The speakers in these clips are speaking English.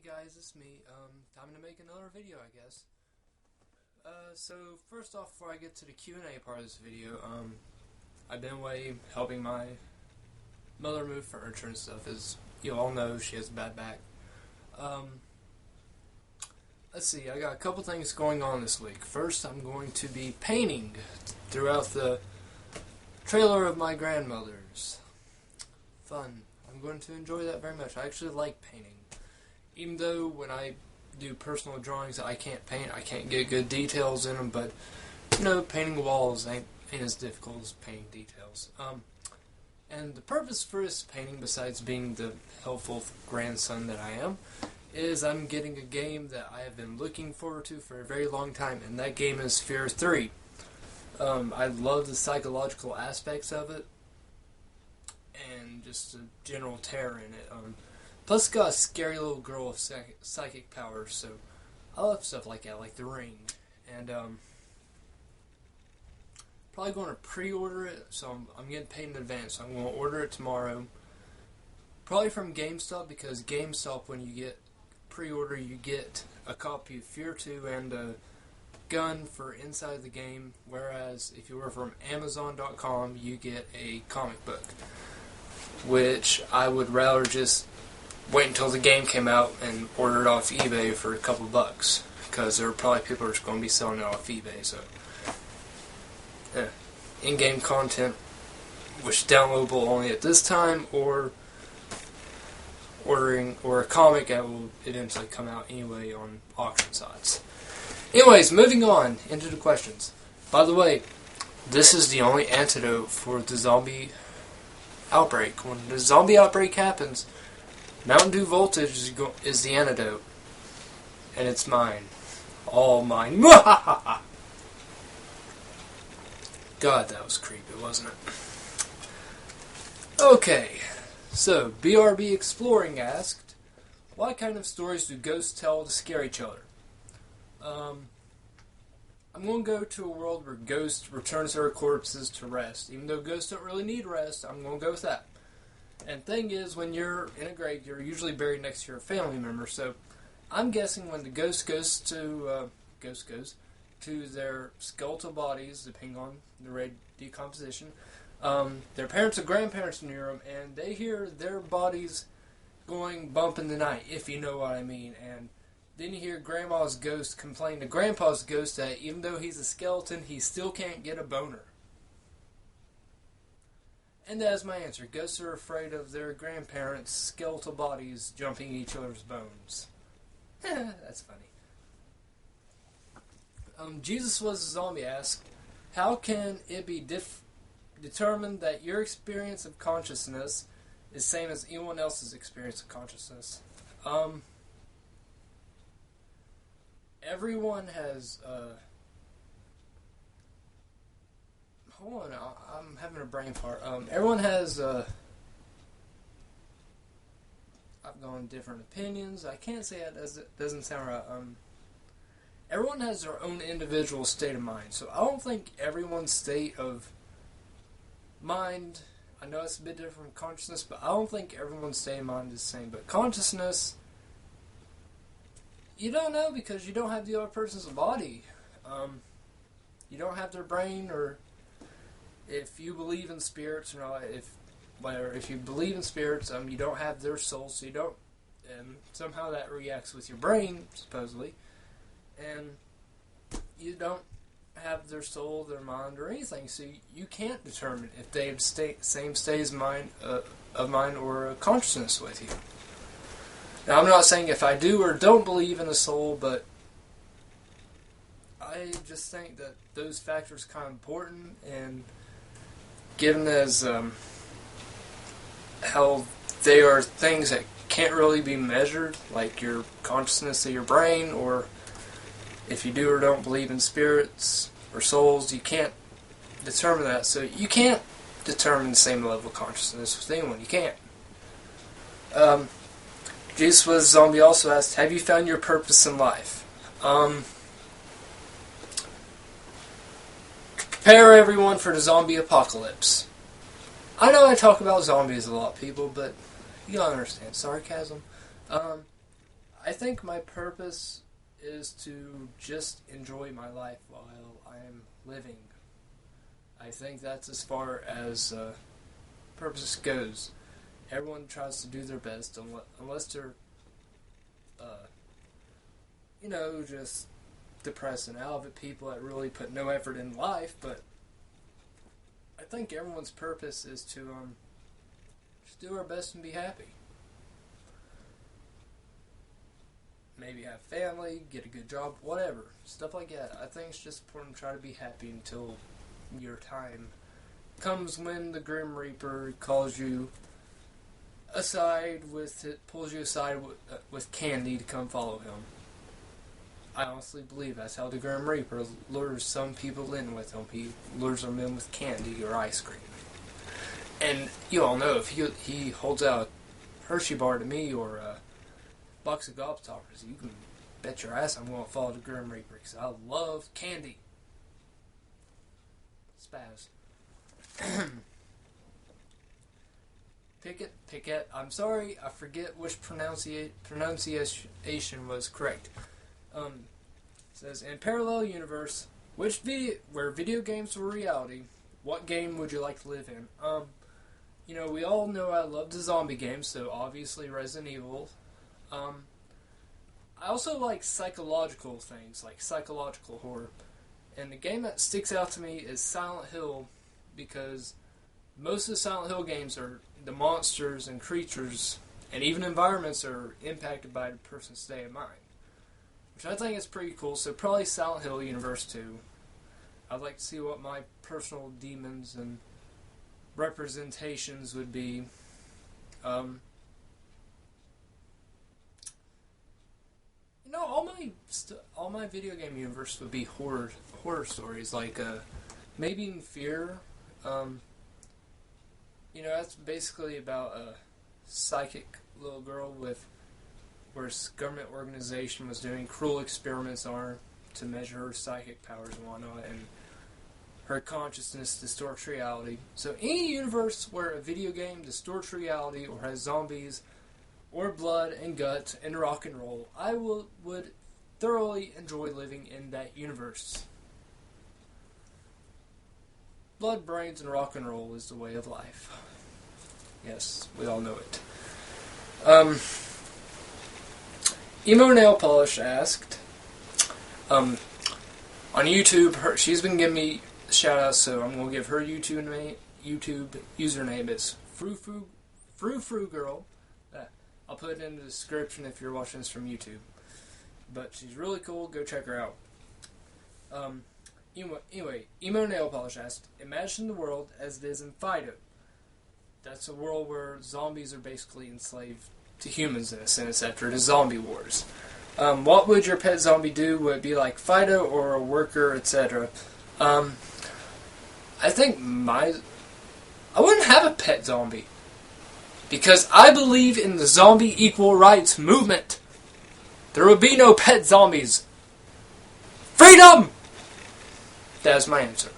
guys, it's me. Time to make another video, I guess. So first off, before I get to the Q&A part of this video, I've been away helping my mother move furniture and stuff. As you all know, she has a bad back. Let's see, I got a couple things going on this week. First, I'm going to be painting throughout the trailer of my grandmother's. Fun. I'm going to enjoy that very much. I actually like painting. Even though when I do personal drawings I can't paint, I can't get good details in them, but, you know, painting walls ain't as difficult as painting details. And the purpose for this painting, besides being the helpful grandson that I am, is I'm getting a game that I have been looking forward to for a very long time, and that game is F.E.A.R 3. I love the psychological aspects of it, and just the general terror in it. Plus, it's got a scary little girl with psychic powers, so I love stuff like that, like The Ring. And, probably going to pre-order it, so I'm getting paid in advance, so I'm going to order it tomorrow. Probably from GameStop, because GameStop, when you get pre-order, you get a copy of F.E.A.R 2 and a gun for inside the game, whereas if you were from Amazon.com, you get a comic book, which I would rather just wait until the game came out and order it off eBay for a couple bucks, because there are probably people who are going to be selling it off eBay. So, in-game content, which is downloadable only at this time, or ordering, or a comic that will eventually come out anyway on auction sites. Anyways, moving on into the questions. By the way, this is the only antidote for the zombie outbreak. When the zombie outbreak happens, Mountain Dew Voltage is the antidote. And it's mine. All mine. God, that was creepy, wasn't it? Okay, so BRB Exploring asked, what kind of stories do ghosts tell to scare each other? I'm going to go to a world where ghosts return their corpses to rest. Even though ghosts don't really need rest, I'm going to go with that. And thing is, when you're in a grave, you're usually buried next to your family member. So I'm guessing when the ghost goes to their skeletal bodies, depending on the rate of decomposition, their parents or grandparents near them, and they hear their bodies going bump in the night, if you know what I mean. And then you hear Grandma's ghost complain to Grandpa's ghost that even though he's a skeleton, he still can't get a boner. And that's my answer. Ghosts are afraid of their grandparents' skeletal bodies jumping each other's bones. That's funny. Jesus Was a Zombie asked, how can it be determined that your experience of consciousness is the same as anyone else's experience of consciousness? Everyone has... Hold on, I'm having a brain fart. Everyone has, I've gone different opinions. I can't say that, it doesn't sound right. Everyone has their own individual state of mind. So I don't think everyone's state of mind, I know it's a bit different from consciousness, but I don't think everyone's state of mind is the same. But consciousness, you don't know because you don't have the other person's body. You don't have their brain, or if you believe in spirits or not, if you believe in spirits, you don't have their soul, so you don't, and somehow that reacts with your brain, supposedly, and you don't have their soul, their mind, or anything, so you can't determine if they have same state of mind or a consciousness with you. Now, I'm not saying if I do or don't believe in a soul, but I just think that those factors are kind of important, and given as how they are things that can't really be measured, like your consciousness of your brain, or if you do or don't believe in spirits or souls, you can't determine that. So you can't determine the same level of consciousness with anyone. You can't. Jesus Was a Zombie also asked, have you found your purpose in life? Prepare everyone for the zombie apocalypse. I know I talk about zombies a lot, people, but you gotta understand sarcasm. I think my purpose is to just enjoy my life while I am living. I think that's as far as purpose goes. Everyone tries to do their best unless they're, just depressed and out of it, people that really put no effort in life. But I think everyone's purpose is to just do our best and be happy. Maybe have family, get a good job, whatever. Stuff like that. I think it's just important to try to be happy until your time comes when the Grim Reaper calls you aside pulls you aside with candy to come follow him. I honestly believe that's how the Grim Reaper lures some people in with him. He lures them in with candy or ice cream. And you all know if he holds out a Hershey bar to me or a box of Gobstoppers, you can bet your ass I'm going to follow the Grim Reaper because I love candy. Spaz. Picket. I'm sorry, I forget which pronunciation was correct. It says, in parallel universe, where video games were reality, what game would you like to live in? We all know I love the zombie games, so obviously Resident Evil. I also like psychological things, like psychological horror. And the game that sticks out to me is Silent Hill, because most of the Silent Hill games are the monsters and creatures and even environments are impacted by the person's state of mind, which I think is pretty cool. So probably Silent Hill Universe 2. I'd like to see what my personal demons and representations would be. All my video game universe would be horror stories, like maybe in F.E.A.R. That's basically about a psychic little girl where a government organization was doing cruel experiments on her to measure her psychic powers and whatnot, and her consciousness distorts reality. So any universe where a video game distorts reality or has zombies or blood and guts and rock and roll, I would thoroughly enjoy living in that universe. Blood, brains, and rock and roll is the way of life. Yes, we all know it. Emo Nail Polish asked, on YouTube, she's been giving me shout-outs, so I'm going to give her YouTube username is Frou Girl. I'll put it in the description if you're watching this from YouTube. But she's really cool. Go check her out. Anyway, Emo Nail Polish asked, imagine the world as it is in F.E.A.R. That's a world where zombies are basically enslaved to humans in a sense after the zombie wars. What would your pet zombie do? Would it be like Fido or a worker, etc.? I think I wouldn't have a pet zombie. Because I believe in the zombie equal rights movement. There would be no pet zombies. Freedom! That's my answer.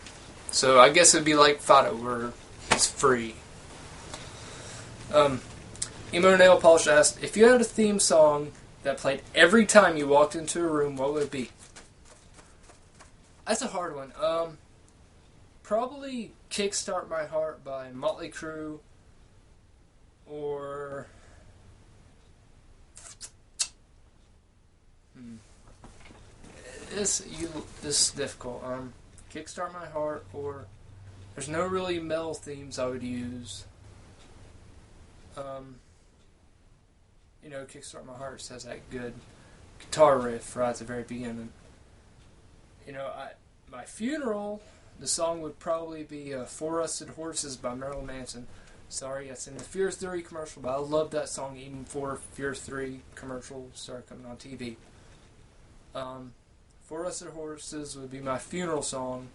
So I guess it would be like Fido, where it's free. Emo Nail Polish asked, if you had a theme song that played every time you walked into a room, what would it be? That's a hard one. Probably Kickstart My Heart by Motley Crue. Or this is difficult. Kickstart My Heart, or there's no really metal themes I would use. Kickstart My Heart says that good guitar riff right at the very beginning. My funeral, the song would probably be "Four Rusted Horses" by Marilyn Manson. Sorry, that's in the F.E.A.R. 3 commercial, but I love that song even before F.E.A.R. 3 commercial started coming on TV. Four Rusted Horses would be my funeral song.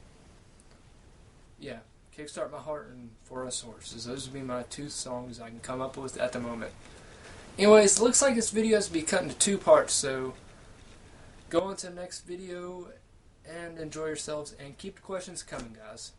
Yeah, Kickstart My Heart and Four Rusted Horses. Those would be my two songs I can come up with at the moment. Anyways, it looks like this video has to be cut into 2 parts, so go on to the next video and enjoy yourselves and keep the questions coming, guys.